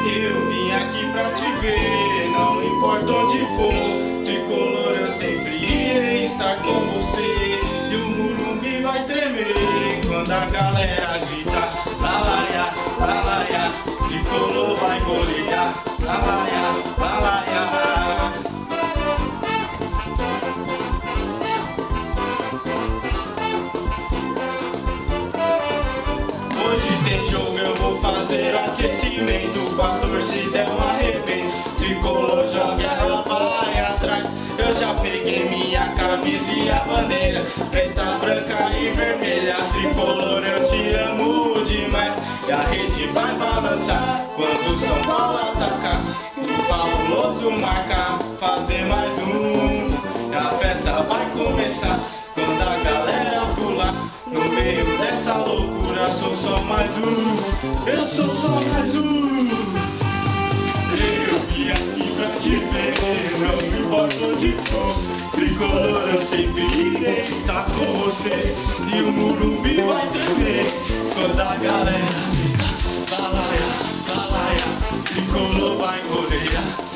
Eu vim aqui pra te ver, não importa onde for. Tricolor eu sempre irei estar com você. E o Morumbi vai tremer quando a galera gritar lalaia, lalaia. Tricolor vai golear lalaia, lalaia. Hoje tem jogo, eu vou fazer aquecimento. Com a torcida é um arrebento. Tricolor joga, ela vai atrás. Eu já peguei minha camisa e a bandeira preta, branca e vermelha. Tricolor, eu te amo demais. E a rede vai balançar quando o São Paulo atacar. O Pauloso marcar, fazer mais um. E a festa vai começar quando a galera pular. No meio dessa loucura sou só mais um. Eu sou só mais um. Eu vim aqui pra te ver, não importa onde for. Tricolor eu sempre irei estar com você. E o Morumbi vai tremer quando a galera grita lalaia, lalaia. Tricolor vai golear.